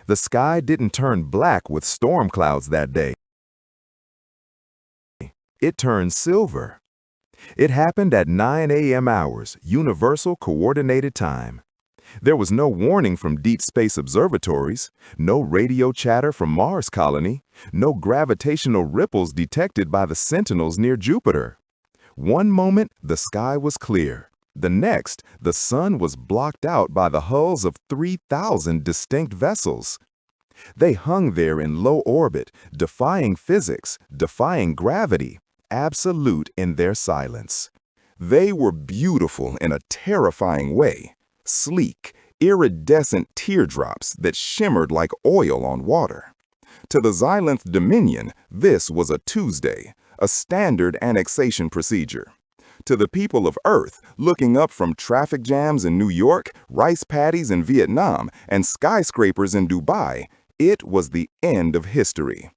The sky didn't turn black with storm clouds that day. It turned silver. It happened at 9 a.m. hours, Universal Coordinated Time. There was no warning from deep space observatories, no radio chatter from Mars colony, no gravitational ripples detected by the sentinels near Jupiter. One moment, the sky was clear. The next, the sun was blocked out by the hulls of 3,000 distinct vessels. They hung there in low orbit, defying physics, defying gravity, absolute in their silence. They were beautiful in a terrifying way, sleek, iridescent teardrops that shimmered like oil on water. To the Xylanth Dominion, this was a Tuesday, a standard annexation procedure. To the people of Earth, looking up from traffic jams in New York, rice paddies in Vietnam, and skyscrapers in Dubai, it was the end of history.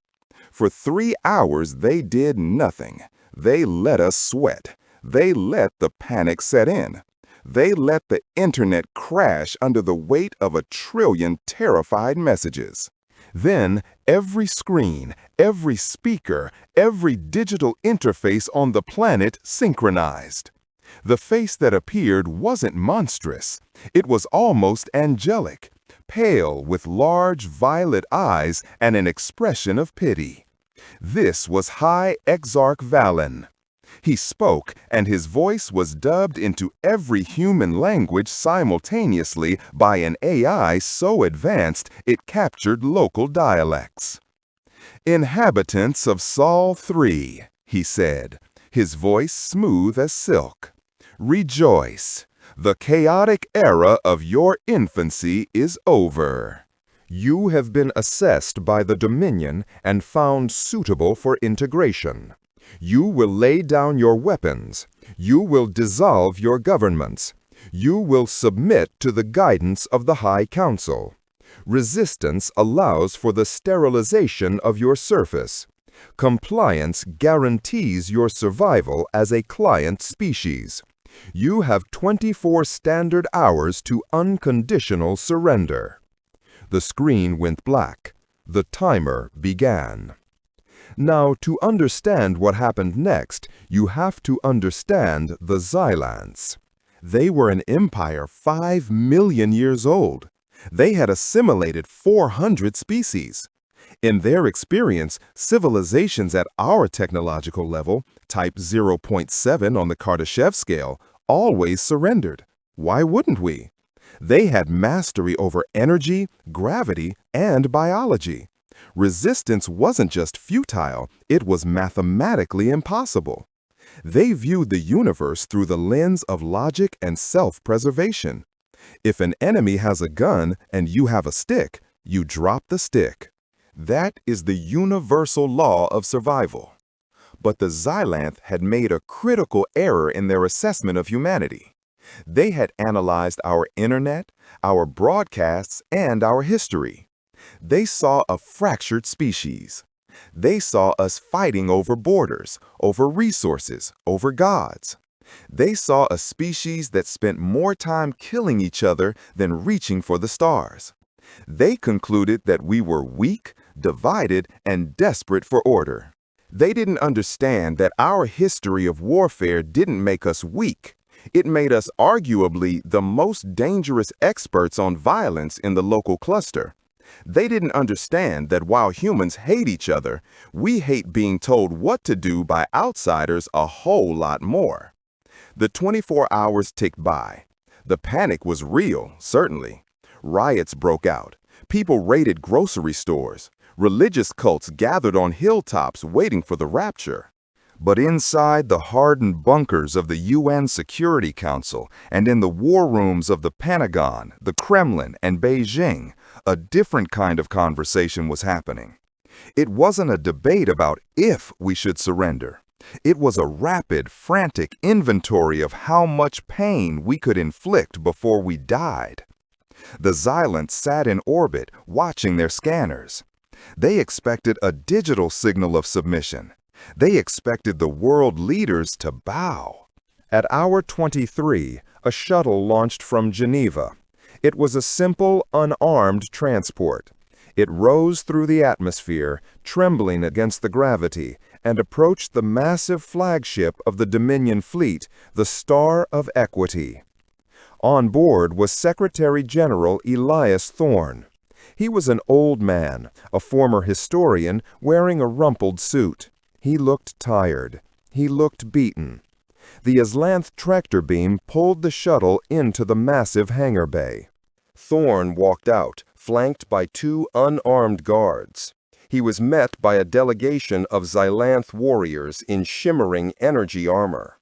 For 3 hours, they did nothing. They let us sweat. They let the panic set in. They let the internet crash under the weight of 1 trillion terrified messages. Then, every screen, every speaker, every digital interface on the planet synchronized. The face that appeared wasn't monstrous. It was almost angelic, pale with large violet eyes and an expression of pity. This was High Exarch Valen. He spoke, and his voice was dubbed into every human language simultaneously by an AI so advanced it captured local dialects. "Inhabitants of Sol 3, he said, his voice smooth as silk. Rejoice! The chaotic era of your infancy is over. You have been assessed by the Dominion and found suitable for integration. You will lay down your weapons. You will dissolve your governments. You will submit to the guidance of the High Council. Resistance allows for the sterilization of your surface. Compliance guarantees your survival as a client species. You have 24 standard hours to unconditional surrender." The screen went black. The timer began. Now, to understand what happened next, you have to understand the Xylanths. They were an empire 5 million years old. They had assimilated 400 species. In their experience, civilizations at our technological level, type 0.7 on the Kardashev scale, always surrendered. Why wouldn't we? They had mastery over energy, gravity, and biology. Resistance wasn't just futile, it was mathematically impossible. They viewed the universe through the lens of logic and self-preservation. If an enemy has a gun and you have a stick, you drop the stick. That is the universal law of survival. But the Xylanth had made a critical error in their assessment of humanity. They had analyzed our internet, our broadcasts, and our history. They saw a fractured species. They saw us fighting over borders, over resources, over gods. They saw a species that spent more time killing each other than reaching for the stars. They concluded that we were weak, divided, and desperate for order. They didn't understand that our history of warfare didn't make us weak. It made us arguably the most dangerous experts on violence in the local cluster. They didn't understand that while humans hate each other, we hate being told what to do by outsiders a whole lot more. The 24 hours ticked by. The panic was real, certainly. Riots broke out. People raided grocery stores. Religious cults gathered on hilltops waiting for the rapture. But inside the hardened bunkers of the UN Security Council and in the war rooms of the Pentagon, the Kremlin, and Beijing, a different kind of conversation was happening. It wasn't a debate about if we should surrender. It was a rapid, frantic inventory of how much pain we could inflict before we died. The Xylanths sat in orbit, watching their scanners. They expected a digital signal of submission. They expected the world leaders to bow. At hour 23, a shuttle launched from Geneva. It was a simple, unarmed transport. It rose through the atmosphere, trembling against the gravity, and approached the massive flagship of the Dominion fleet, the Star of Equity. On board was Secretary-General Thorne. He was an old man, a former historian, wearing a rumpled suit. He looked tired. He looked beaten. The Xylanth tractor beam pulled the shuttle into the massive hangar bay. Thorne walked out, flanked by 2 unarmed guards. He was met by a delegation of Xylanth warriors in shimmering energy armor.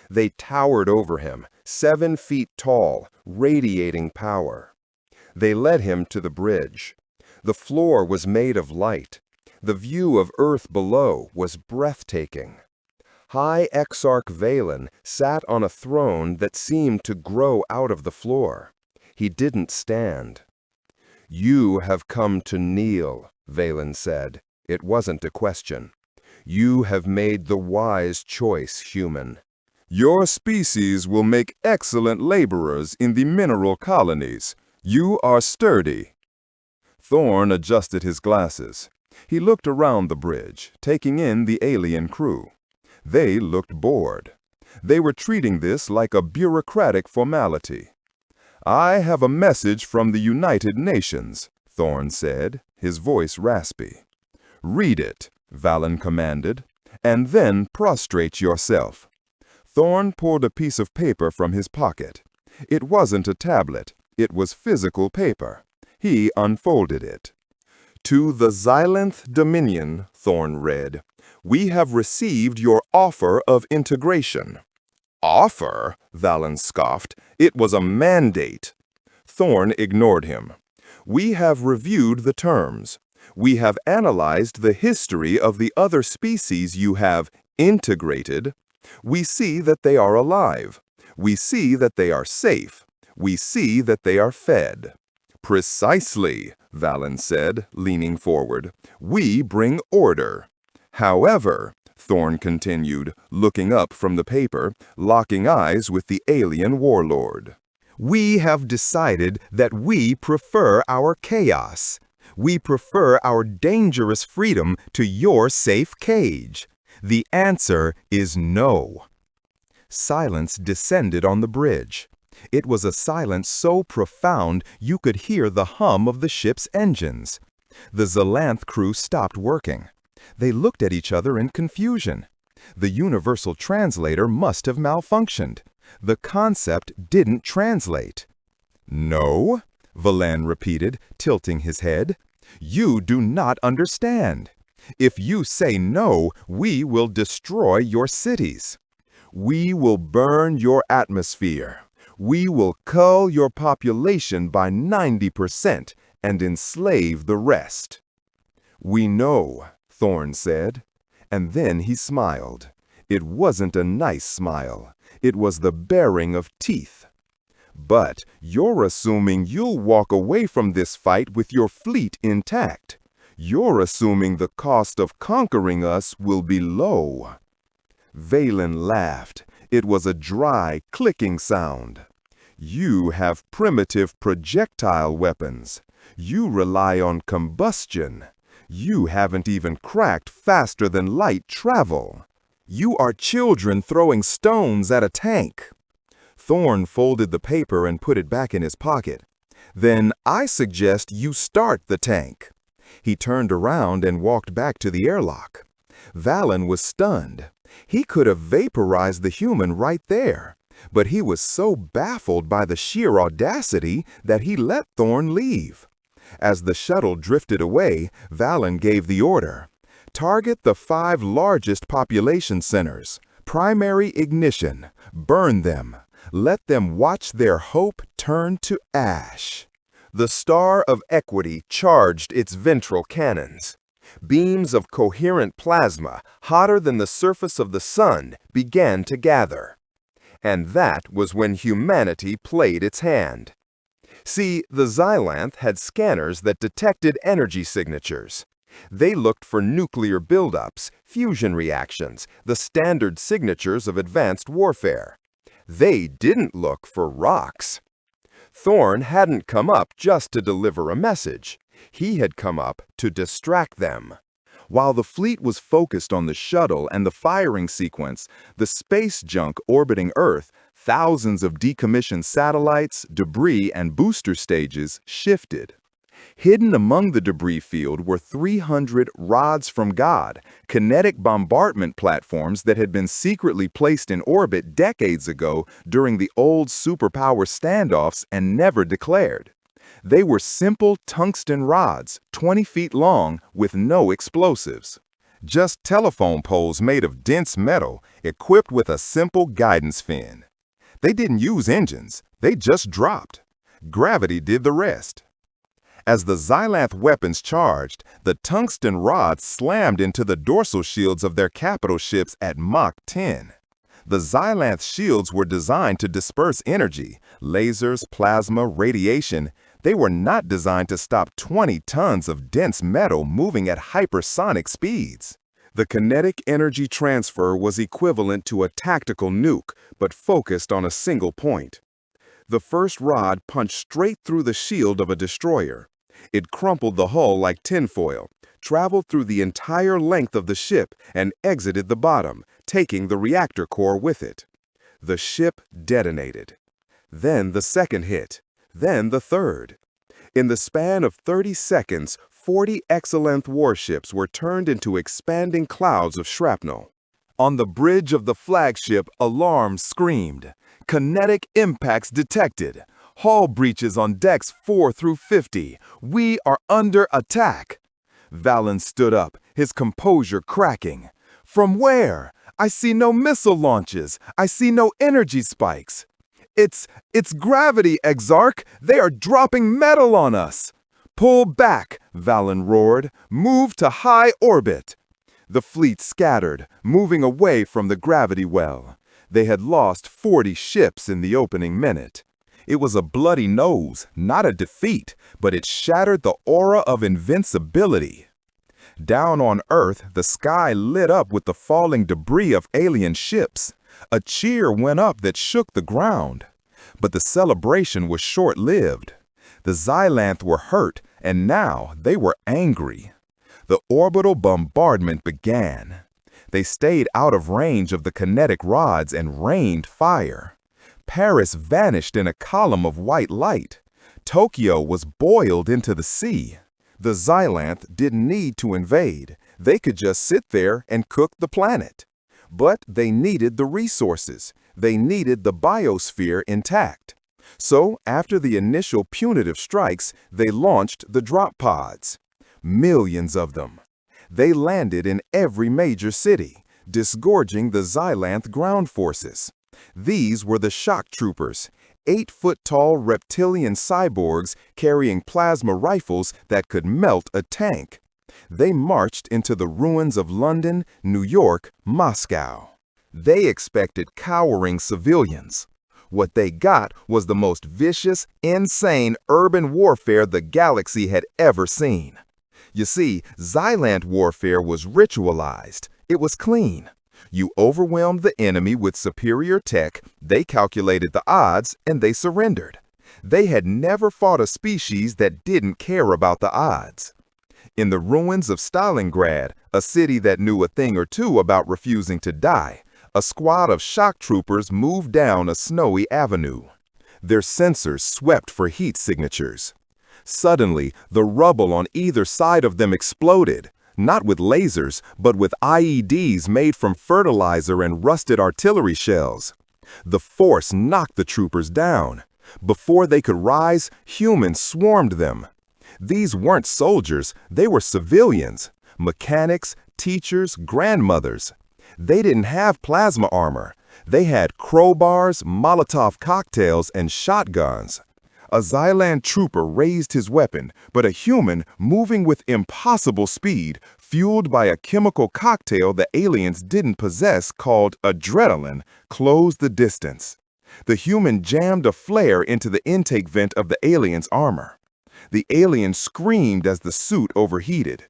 They towered over him, 7 feet tall, radiating power. They led him to the bridge. The floor was made of light. The view of Earth below was breathtaking. High Exarch Xylanth sat on a throne that seemed to grow out of the floor. He didn't stand. "You have come to kneel," Xylanth said. It wasn't a question. "You have made the wise choice, human. Your species will make excellent laborers in the mineral colonies. You are sturdy." Thorne adjusted his glasses. He looked around the bridge, taking in the alien crew. They looked bored. They were treating this like a bureaucratic formality. "I have a message from the United Nations," Thorne said, his voice raspy. "Read it," Xylanth commanded, "and then prostrate yourself." Thorne pulled a piece of paper from his pocket. It wasn't a tablet. It was physical paper. He unfolded it. "To the Xylanth Dominion," Thorne read, "we have received your offer of integration." "Offer?" Xylanth scoffed. "It was a mandate." Thorne ignored him. "We have reviewed the terms. We have analyzed the history of the other species you have integrated. We see that they are alive. We see that they are safe. We see that they are fed." "Precisely," Xylanth said, leaning forward. "We bring order. However," Thorne continued, looking up from the paper, locking eyes with the alien warlord, "we have decided that we prefer our chaos. We prefer our dangerous freedom to your safe cage. The answer is no." Silence descended on the bridge. It was a silence so profound you could hear the hum of the ship's engines. The Xylanth crew stopped working. They looked at each other in confusion. The universal translator must have malfunctioned. The concept didn't translate. "No," Xylanth repeated, tilting his head. "You do not understand. If you say no, we will destroy your cities. We will burn your atmosphere. We will cull your population by 90% and enslave the rest." "We know," Thorne said. And then he smiled. It wasn't a nice smile. It was the baring of teeth. "But you're assuming you'll walk away from this fight with your fleet intact. You're assuming the cost of conquering us will be low." Xylanth laughed. It was a dry, clicking sound. "You have primitive projectile weapons. You rely on combustion. You haven't even cracked faster than light travel. You are children throwing stones at a tank." Thorne folded the paper and put it back in his pocket. "Then I suggest you start the tank." He turned around and walked back to the airlock. Xylanth was stunned. He could have vaporized the human right there, but he was so baffled by the sheer audacity that he let Thorne leave. As the shuttle drifted away, Xylanth gave the order. "Target the 5 largest population centers. Primary ignition. Burn them. Let them watch their hope turn to ash." The Star of Equity charged its ventral cannons. Beams of coherent plasma, hotter than the surface of the sun, began to gather. And that was when humanity played its hand. See, the Xylanth had scanners that detected energy signatures. They looked for nuclear buildups, fusion reactions, the standard signatures of advanced warfare. They didn't look for rocks. Thorne hadn't come up just to deliver a message. He had come up to distract them. While the fleet was focused on the shuttle and the firing sequence, the space junk orbiting Earth, thousands of decommissioned satellites, debris, and booster stages shifted. Hidden among the debris field were 300 rods from God, kinetic bombardment platforms that had been secretly placed in orbit decades ago during the old superpower standoffs and never declared. They were simple tungsten rods, 20 feet long, with no explosives. Just telephone poles made of dense metal, equipped with a simple guidance fin. They didn't use engines, they just dropped. Gravity did the rest. As the Xylanth weapons charged, the tungsten rods slammed into the dorsal shields of their capital ships at Mach 10. The Xylanth shields were designed to disperse energy, lasers, plasma, radiation. They were not designed to stop 20 tons of dense metal moving at hypersonic speeds. The kinetic energy transfer was equivalent to a tactical nuke, but focused on a single point. The first rod punched straight through the shield of a destroyer. It crumpled the hull like tinfoil, traveled through the entire length of the ship, and exited the bottom, taking the reactor core with it. The ship detonated. Then the second hit. Then the third. In the span of 30 seconds, 40 Xylanth warships were turned into expanding clouds of shrapnel. On the bridge of the flagship, alarms screamed. Kinetic impacts detected. Hull breaches on decks 4 through 50. We are under attack. Valen stood up, his composure cracking. From where? I see no missile launches. I see no energy spikes. It's gravity, Exarch. They are dropping metal on us. Pull back, Valen roared. Move to high orbit. The fleet scattered, moving away from the gravity well. They had lost 40 ships in the opening minute. It was a bloody nose, not a defeat, but it shattered the aura of invincibility. Down on Earth, the sky lit up with the falling debris of alien ships. A cheer went up that shook the ground. But the celebration was short-lived. The Xylanth were hurt, and now they were angry. The orbital bombardment began. They stayed out of range of the kinetic rods and rained fire. Paris vanished in a column of white light. Tokyo was boiled into the sea. The Xylanth didn't need to invade. They could just sit there and cook the planet. But they needed the resources. They needed the biosphere intact. So, after the initial punitive strikes, they launched the drop pods. Millions of them. They landed in every major city, disgorging the Xylanth ground forces. These were the shock troopers, 8-foot-tall reptilian cyborgs carrying plasma rifles that could melt a tank. They marched into the ruins of London, New York, Moscow. They expected cowering civilians. What they got was the most vicious, insane urban warfare the galaxy had ever seen. You see, Xylanth warfare was ritualized. It was clean. You overwhelmed the enemy with superior tech, they calculated the odds, and they surrendered. They had never fought a species that didn't care about the odds. In the ruins of Stalingrad, a city that knew a thing or two about refusing to die, a squad of shock troopers moved down a snowy avenue. Their sensors swept for heat signatures. Suddenly, the rubble on either side of them exploded, not with lasers, but with IEDs made from fertilizer and rusted artillery shells. The force knocked the troopers down. Before they could rise, humans swarmed them. These weren't soldiers, they were civilians, mechanics, teachers, grandmothers. They didn't have plasma armor. They had crowbars, Molotov cocktails, and shotguns. A Xylanth trooper raised his weapon, but a human, moving with impossible speed, fueled by a chemical cocktail the aliens didn't possess called adrenaline, closed the distance. The human jammed a flare into the intake vent of the alien's armor. The alien screamed as the suit overheated.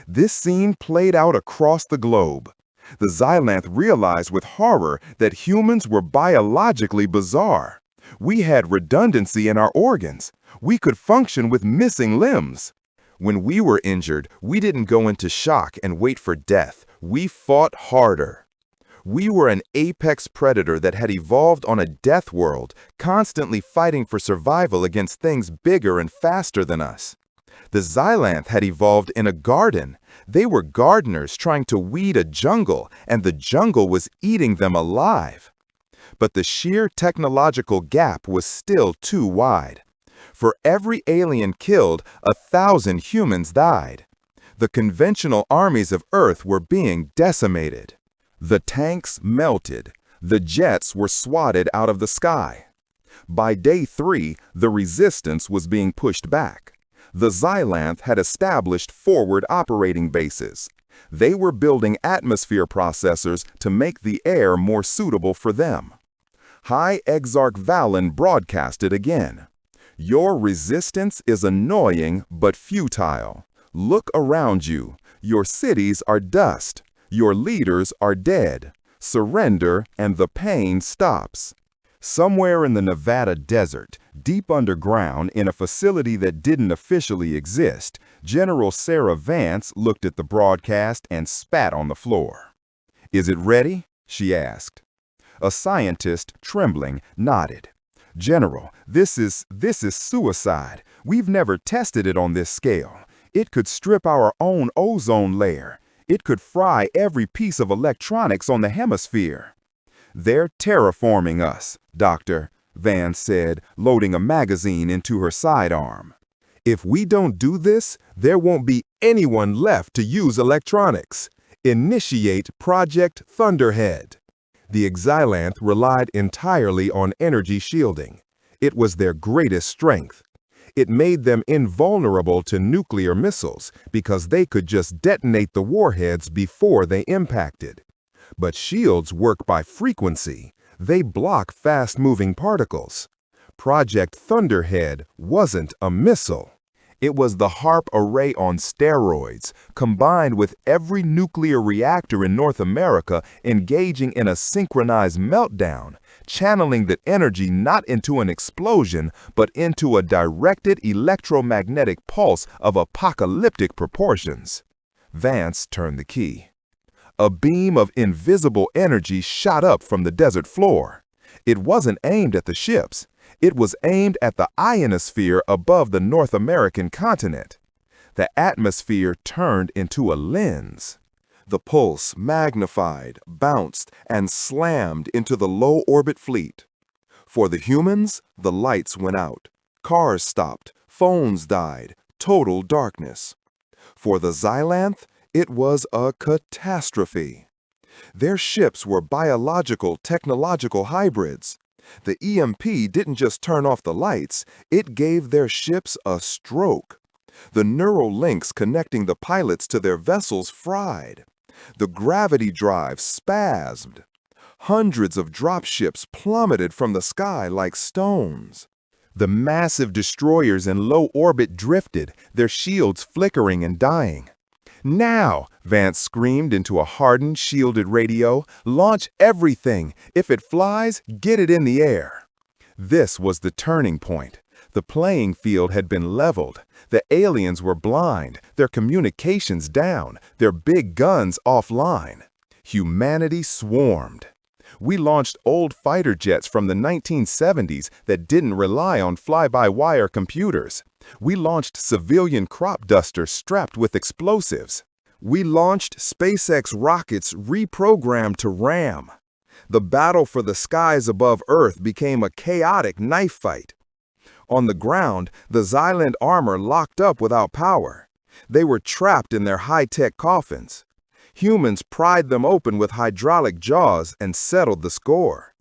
This scene played out across the globe. The Xylanth realized with horror that humans were biologically bizarre. We had redundancy in our organs. We could function with missing limbs. When we were injured, we didn't go into shock and wait for death. We fought harder. We were an apex predator that had evolved on a death world, constantly fighting for survival against things bigger and faster than us. The Xylanth had evolved in a garden. They were gardeners trying to weed a jungle, and the jungle was eating them alive. But the sheer technological gap was still too wide. For every alien killed, 1,000 humans died. The conventional armies of Earth were being decimated. The tanks melted. The jets were swatted out of the sky. By day 3, the resistance was being pushed back. The Xylanth had established forward operating bases. They were building atmosphere processors to make the air more suitable for them. High Exarch Valen broadcasted again. Your resistance is annoying but futile. Look around you. Your cities are dust. Your leaders are dead. Surrender and the pain stops. Somewhere in the Nevada desert, deep underground in a facility that didn't officially exist, General Sarah Vance looked at the broadcast and spat on the floor. "Is it ready?" she asked. A scientist, trembling, nodded. "General, this is suicide. We've never tested it on this scale. It could strip our own ozone layer. It could fry every piece of electronics on the hemisphere." "They're terraforming us, Doctor," Vance said, loading a magazine into her sidearm. "If we don't do this, there won't be anyone left to use electronics. Initiate Project Thunderhead." The Xylanth relied entirely on energy shielding. It was their greatest strength. It made them invulnerable to nuclear missiles because they could just detonate the warheads before they impacted. But shields work by frequency. They block fast-moving particles. Project Thunderhead wasn't a missile. It was the HARP array on steroids, combined with every nuclear reactor in North America engaging in a synchronized meltdown, channeling that energy not into an explosion, but into a directed electromagnetic pulse of apocalyptic proportions. Vance turned the key. A beam of invisible energy shot up from the desert floor. It wasn't aimed at the ships. It was aimed at the ionosphere above the North American continent. The atmosphere turned into a lens. The pulse magnified, bounced, and slammed into the low-orbit fleet. For the humans, the lights went out. Cars stopped. Phones died. Total darkness. For the Xylanth, it was a catastrophe. Their ships were biological technological hybrids. The EMP didn't just turn off the lights, it gave their ships a stroke. The neural links connecting the pilots to their vessels fried. The gravity drive spasmed. Hundreds of dropships plummeted from the sky like stones. The massive destroyers in low orbit drifted, their shields flickering and dying. "Now!" Vance screamed into a hardened, shielded radio. "Launch everything! If it flies, get it in the air!" This was the turning point. The playing field had been leveled. The aliens were blind, their communications down, their big guns offline. Humanity swarmed. We launched old fighter jets from the 1970s that didn't rely on fly-by-wire computers. We launched civilian crop dusters strapped with explosives. We launched SpaceX rockets reprogrammed to ram. The battle for the skies above Earth became a chaotic knife fight. On the ground, the Xylanth armor locked up without power. They were trapped in their high-tech coffins. Humans pried them open with hydraulic jaws and settled the score.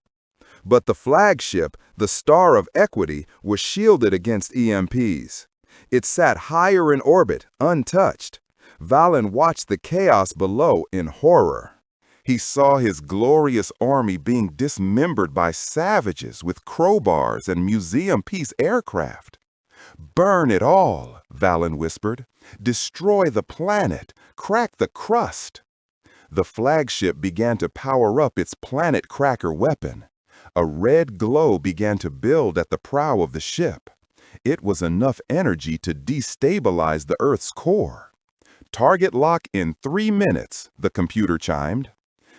But the flagship, the Star of Equity, was shielded against EMPs. It sat higher in orbit, untouched. Valen watched the chaos below in horror. He saw his glorious army being dismembered by savages with crowbars and museum-piece aircraft. "Burn it all," Valen whispered. "Destroy the planet. Crack the crust." The flagship began to power up its planet cracker weapon. A red glow began to build at the prow of the ship. It was enough energy to destabilize the Earth's core. "Target lock in 3 minutes," the computer chimed.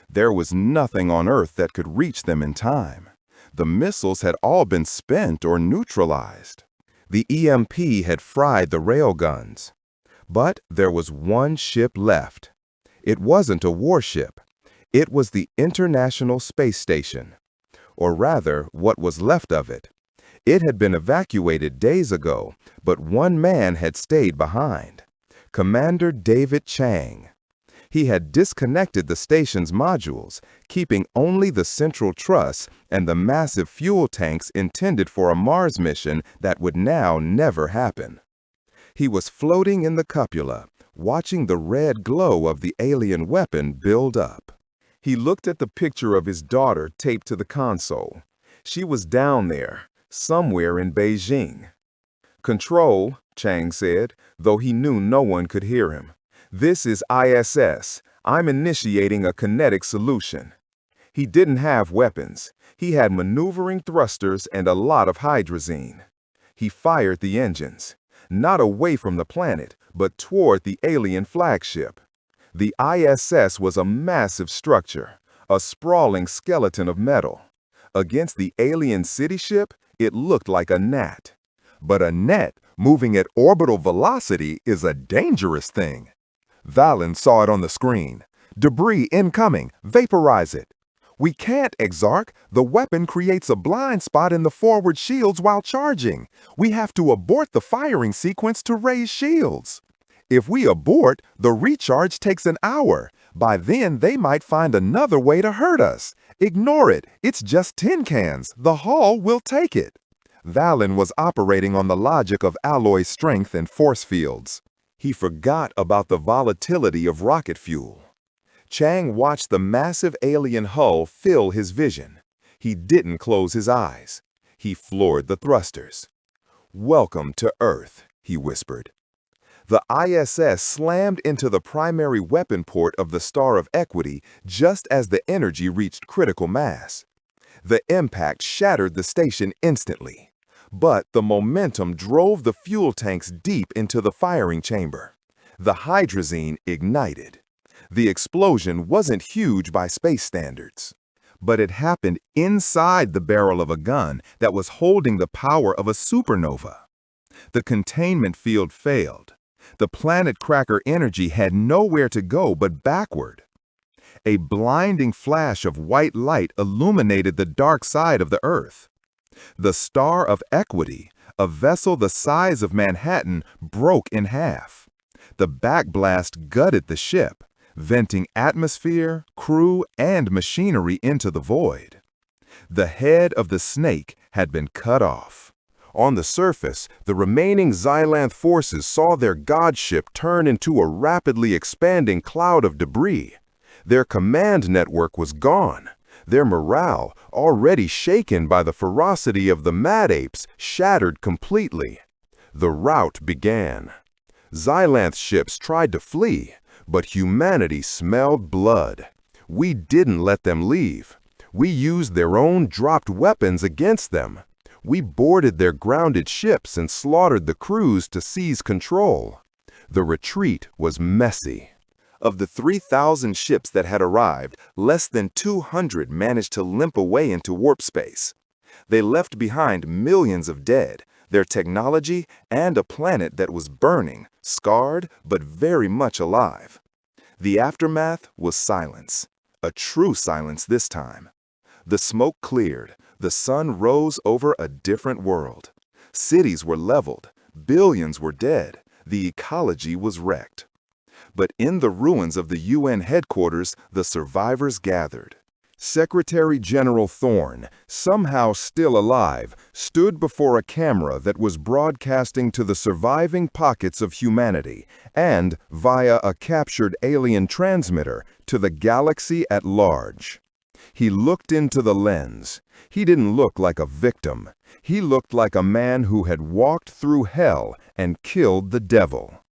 There was nothing on Earth that could reach them in time. The missiles had all been spent or neutralized. The EMP had fried the railguns. But there was one ship left. It wasn't a warship. It was the International Space Station. Or rather, what was left of it. It had been evacuated days ago, but one man had stayed behind. Commander David Chang. He had disconnected the station's modules, keeping only the central truss and the massive fuel tanks intended for a Mars mission that would now never happen. He was floating in the cupola, watching the red glow of the alien weapon build up. He looked at the picture of his daughter taped to the console. She was down there, somewhere in Beijing. "Control," Chang said, though he knew no one could hear him. "This is ISS. I'm initiating a kinetic solution." He didn't have weapons. He had maneuvering thrusters and a lot of hydrazine. He fired the engines, not away from the planet, but toward the alien flagship. The ISS was a massive structure, a sprawling skeleton of metal. Against the alien city ship, it looked like a gnat. But a gnat moving at orbital velocity is a dangerous thing. Valen saw it on the screen. "Debris incoming. Vaporize it." "We can't, Exarch. The weapon creates a blind spot in the forward shields while charging. We have to abort the firing sequence to raise shields." "If we abort, the recharge takes an hour. By then, they might find another way to hurt us. Ignore it. It's just tin cans. The hull will take it." Valen was operating on the logic of alloy strength and force fields. He forgot about the volatility of rocket fuel. Chang watched the massive alien hull fill his vision. He didn't close his eyes. He floored the thrusters. "Welcome to Earth," he whispered. The ISS slammed into the primary weapon port of the Star of Equity just as the energy reached critical mass. The impact shattered the station instantly. But the momentum drove the fuel tanks deep into the firing chamber. The hydrazine ignited. The explosion wasn't huge by space standards, but it happened inside the barrel of a gun that was holding the power of a supernova. The containment field failed. The planet cracker energy had nowhere to go but backward. A blinding flash of white light illuminated the dark side of the Earth. The Star of Equity, a vessel the size of Manhattan, broke in half. The backblast gutted the ship, venting atmosphere, crew, and machinery into the void. The head of the snake had been cut off. On the surface, the remaining Xylanth forces saw their godship turn into a rapidly expanding cloud of debris. Their command network was gone. Their morale, already shaken by the ferocity of the mad apes, shattered completely. The rout began. Xylanth ships tried to flee, but humanity smelled blood. We didn't let them leave. We used their own dropped weapons against them. We boarded their grounded ships and slaughtered the crews to seize control. The retreat was messy. Of the 3,000 ships that had arrived, less than 200 managed to limp away into warp space. They left behind millions of dead, their technology, and a planet that was burning, scarred, but very much alive. The aftermath was silence. A true silence this time. The smoke cleared. The sun rose over a different world. Cities were leveled. Billions were dead. The ecology was wrecked. But in the ruins of the UN headquarters, the survivors gathered. Secretary-General Thorne, somehow still alive, stood before a camera that was broadcasting to the surviving pockets of humanity and, via a captured alien transmitter, to the galaxy at large. He looked into the lens. He didn't look like a victim. He looked like a man who had walked through hell and killed the devil.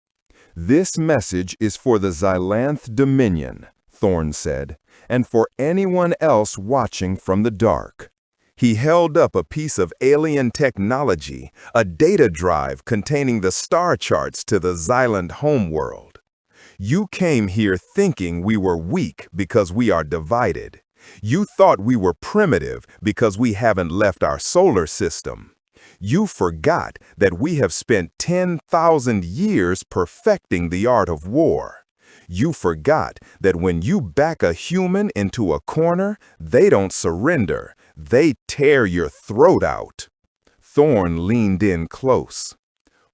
"This message is for the Xylanth Dominion," Thorne said, "and for anyone else watching from the dark." He held up a piece of alien technology, a data drive containing the star charts to the Xylanth homeworld. You came here thinking we were weak because we are divided. You thought we were primitive because we haven't left our solar system. You forgot that we have spent 10,000 years perfecting the art of war. You forgot that when you back a human into a corner, they don't surrender. They tear your throat out. Thorne leaned in close.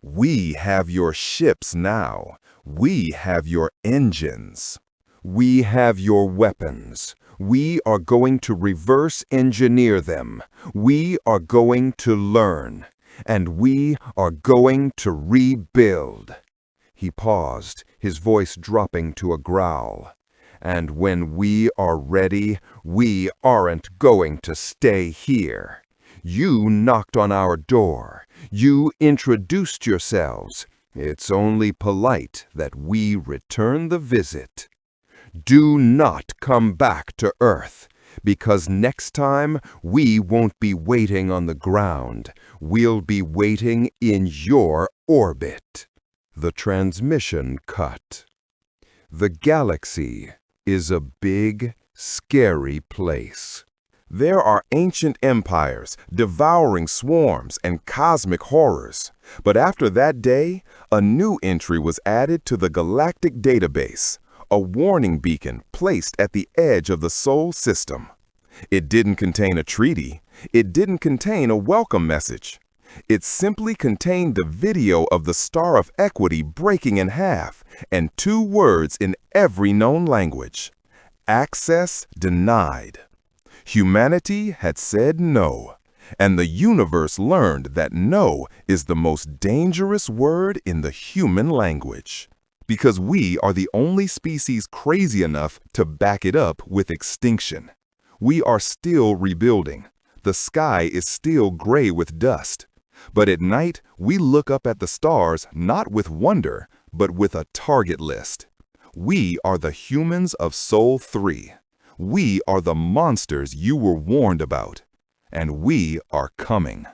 We have your ships now. We have your engines. We have your weapons. We are going to reverse engineer them. We are going to learn. And we are going to rebuild. He paused, his voice dropping to a growl. And when we are ready, we aren't going to stay here. You knocked on our door. You introduced yourselves. It's only polite that we return the visit. Do not come back to Earth, because next time we won't be waiting on the ground. We'll be waiting in your orbit. The transmission cut. The galaxy is a big, scary place. There are ancient empires, devouring swarms, and cosmic horrors. But after that day, a new entry was added to the galactic database, a warning beacon placed at the edge of the Sol system. It didn't contain a treaty. It didn't contain a welcome message. It simply contained the video of the Star of Equity breaking in half and 2 words in every known language: access denied. Humanity had said no, and the universe learned that no is the most dangerous word in the human language. Because we are the only species crazy enough to back it up with extinction. We are still rebuilding. The sky is still gray with dust. But at night, we look up at the stars not with wonder, but with a target list. We are the humans of Sol 3. We are the monsters you were warned about. And we are coming.